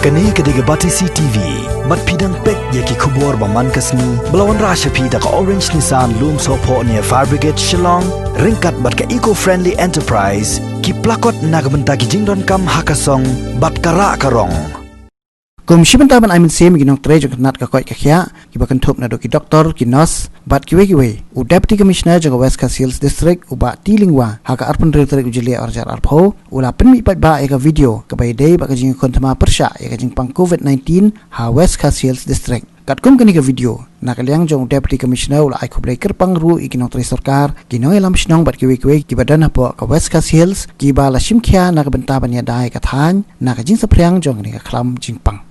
Kani kediga bati CTV, mat pidang pek yaki kubur baman kasni, belawan rasha pida ka Orange Nissan Loom Sopo near Fire Brigade Shillong, ringkat bat ka eco-friendly enterprise, ki plakot nagbenta ki jingdon kam hakasong, bat kara karong. Komisi Pentaban Aimin Sim ginong trejo kenat ka koi kakya kibakan top na do ki doktor ki nurse bat kiwe u deputy commissioner jaga West Coast Hills district u ba tilingwa haka arpun direktur ujilia orjar arpho ula penmi pat ba eka video ka bay day ba ka jing kontama persya eka jing pang COVID-19 ha West Coast Hills district katkum kani ka video nakaliang jong deputy commissioner ula ai khoblai kerpang ru ikinong tre sarkar ginong elam shnong bat kiwe kibadan hapo ka West Coast Hills ki ba la shimkhya na ka benta banya dai ka than na ka jing sapriang jong ni ka khlam jing pang.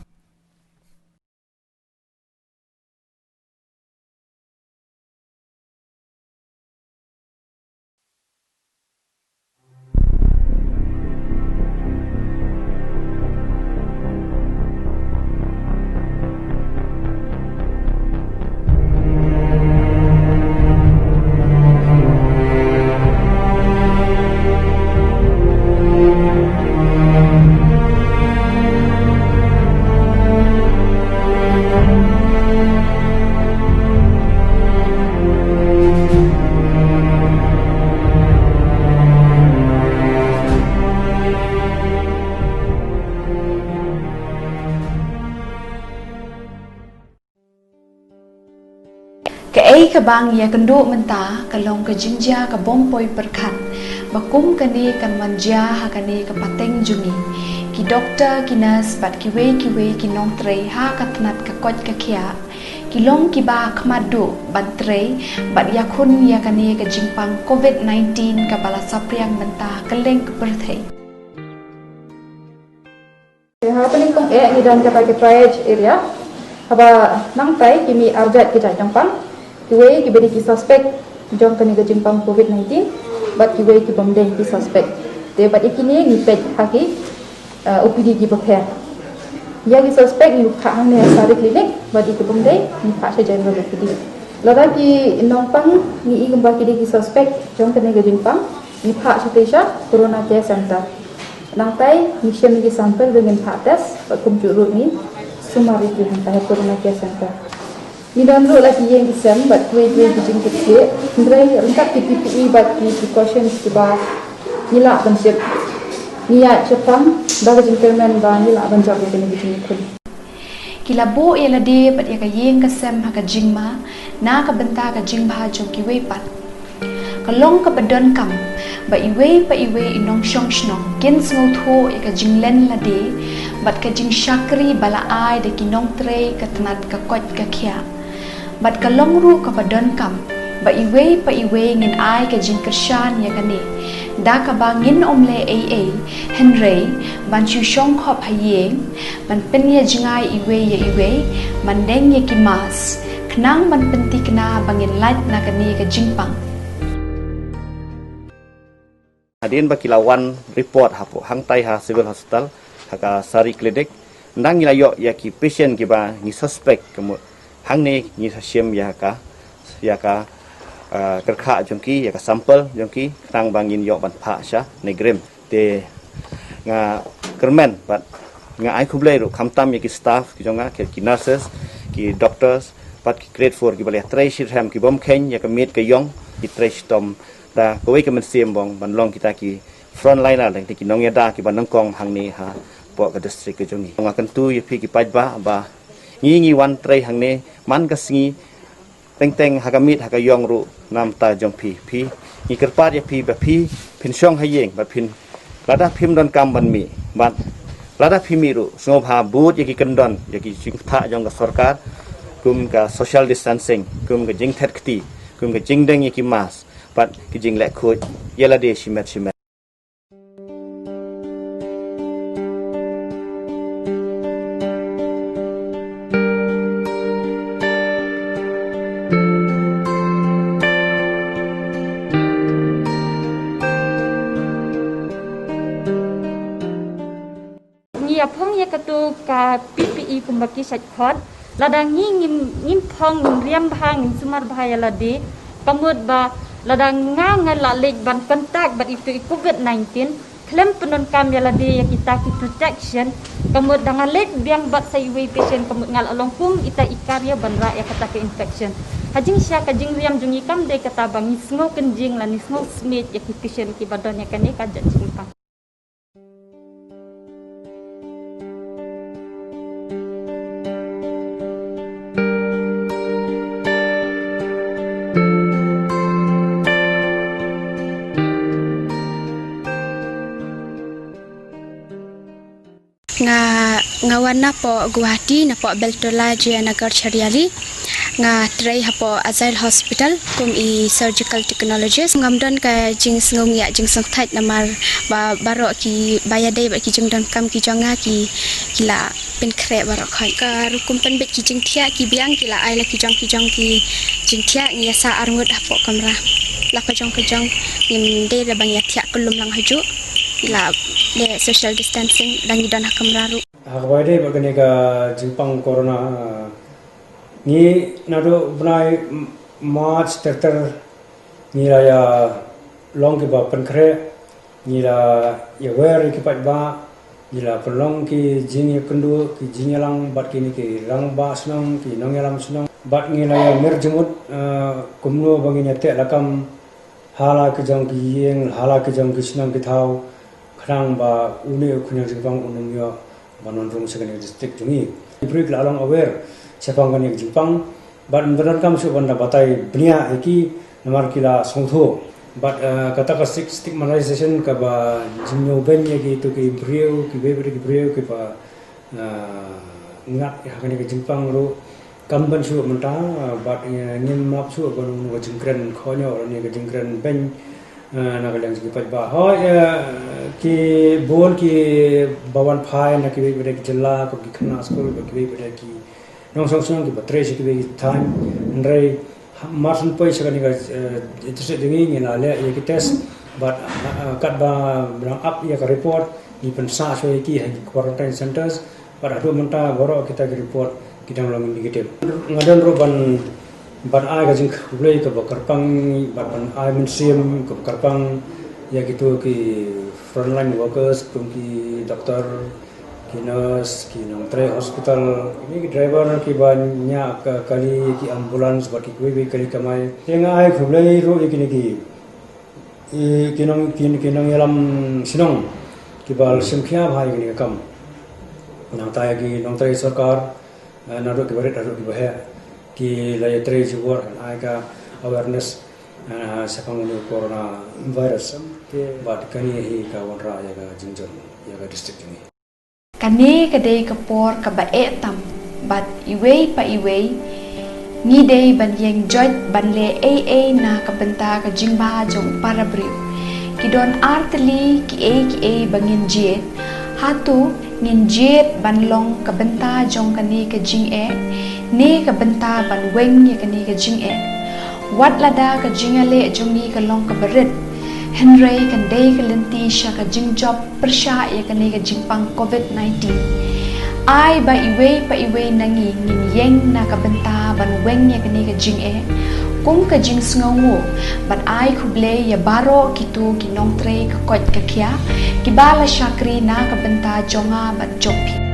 Kaay kabang ya kendo menta kalong ka jinja ka bompoi perkan bakum kani kan manja hakani ka pateng jungi ki doktor ki nurse bat ki kinong tre ha katnat ka koj ka khia kilong ki ba khmadu ban tre bat yakun ya kani ka jingpang COVID-19 ka bala sapriang menta kaleng ka perthei happening kong ni dan ka triage area haba nang tai kimi arjat ki jangpang kiwe ki beri ki suspect jong kani ga jingpang COVID-19 bat kiwe ki bomdeng ki suspect te bat ikini ni pet haki OPD ki bapher ya ki suspect ni kha hang ne sari clinic bat ki bomdeng ni kha se general OPD lada ki nongpang ni igamba ki suspect jong kani ga jingpang ni kha se tesha corona care center nang tai ni shem ki sample dengan kha test bat kum jurut ni sumari ki hang corona care center ni dan ro lagi yang kisam bat kue bijing kecil ndrai rengkat PPE bat ki precautions ki ba nila bansip niya chapang daga gentleman ba nila banjab ni bijing kun kilabo ela de bat ya ka yeng kasem ha ka jingma na ka benta ka jingba jo ki we pat kalong ka badon kam ba iwe inong shong shnong kin sngo tho ya ka jinglen la de bat ka jing shakri bala ai de kinong tre ka tnat ka koj ka khia bat kalong ru ka badon kam ba iwe ngin ai ka jing kershan ya kani da ka bangin omle aa henry ban chu shong khop hayeng ban pen ya jingai iwe man deng ya ki mas knang man penti kena bangin light na kani ka jingpang Hadin bakilawan report hapo hang tai ha civil hospital haka sari klinik ndang ilayo ya ki patient ki ba ni suspect kamu hang ne ni sasyem ya ka kerkha jongki ya ka sample jongki tang bangin yo ban pha sha negrem te nga kermen bat nga ai khublai ru khamtam ya ki staff ki jonga ki nurses ki doctors bat ki grade 4 ki bale trai shit ham ki bom khen ya ka mit ka yong ki trai stom ta ko we ka men sim bong ban long kita ki front liner leng ki nong ya da ki ban nong kong hang ni ha po ka district ka jongi nga kan tu ya phi ki paj ba ngi wan trai hang ne man ka singi teng hakamit hakayong ru nam ta jong phi ni kerpat ya phi ba phi phin shong hayeng ba phin lada phim don kam ban mi bat lada phi mi ru sngob ha but ya ki kendon ya ki sing tha jong ka sarkar kum ka social distancing kum ka jing thet kti kum ka jing deng ya ki mas bat ki jing lek khoj yela de shimet ya phong ya katu ka PPE kumbaki sat khot ladang ngin phong riam bhang sumar bhaya ladi kamut ba ladang nga la lek ban pentak bat itu COVID-19 klaim penon kam ya lade ya kita ki protection kamut dengan let biang bat sai we patient kamut ngal along kum ita ikarya banra ya kata ke infection hajing sya kajing riam jungi kam de kata bang isngo kenjing lan isngo smith ya ki patient ki badan ya kane kajat jingpang. ngawan na po Guwahati na po Beltola Jayanagar Chariali nga tray hapo Azail Hospital kum I surgical technologies ngamdon ka jing ngum ya jing song thait namar ba baro ki bayadai ba ki jing don kam ki jonga ki kila pen kre baro khoi ka kum pen bet ki jing thia ki biang kila ai la ki jong ki jing thia ngia sa arngut hapo kamra la ka jong nim de da bang ya thia kulum lang haju kila le social distancing dangi don hakamraru Hakwai bagani ka jimpang corona ni nado bunai March terter ni la ya long ki ba penkre ni la ya wer ki pat ba ni la pelong ki jing ya kendu ki jing lang bat ki ni ki lang ba snong ki nong yalam snong bat ni la ya mer jemut kumno bangi te lakam hala ki jong ki yeng hala ki jong ki snong ki thau khrang ba une khunya jimpang unum yo banon rung sekali district jungi ibrik lalong aware sepang kan Jepang ban benar kam su banda batai bnia eki namar kila songtho but kata ka stigmatization ka ba jinyo ben ye to ki brio ki bebre ki brio ki ba ngak ya kan Jepang ro kam ban su menta but nim map su ban ngo jingkren khonyo ni ka jingkren ben na galang ki pat ba ho ki bol ki bawan phai na ki be ki jilla ko ki khana school ko ki be ki nong song ki batre ki be time ndrai marsun poi sa ni ga itse dingi ni na le ye ki test but kat ba bring up ya ka report ni pen sa so ki ha quarantine centers but adu menta goro kita ki report kita long negative ngadon ro ban ai ga jing blai ka karpang ban ai min sim ka karpang ya gitu ki frontline workers ki doktor ki nurse ki nong tre hospital ini ki driver ki banyak kali ki ambulans ba ki kwe kali kamai tenga ai blai ro ki ni ki nong yalam sinong ki bal simkhya bhai ki kam nang ta ki nong tre sarkar na ro ki bare ro ki bahaya ki laya tre jubor ai ka awareness sepang ni corona virus bat kani hi ka wanra ya ga jingjor ya ga district ni kane kadai kapor ka ba etam bat iway pa iway ni day ban yeng jot ban le AA na kabenta ka jingba jong para briu kidon artli ki bangin jet hatu ngin jet ban long kabenta jong kani ka jing ne ka benta ban weng ya kani ka jing wat lada ka jingale jungi ka long ka barit henry kan dei ka lenti sha ka jing job persha ya kani ka jingpang covid-19 ai ba iwe pa iwe nangi ngin yeng na ka benta ban weng ya kani ka jing kung ka jing sngawo ban ai khuble ya baro kitu kinong tre ka kot ka kya kibala shakri na ka benta jonga ban jopi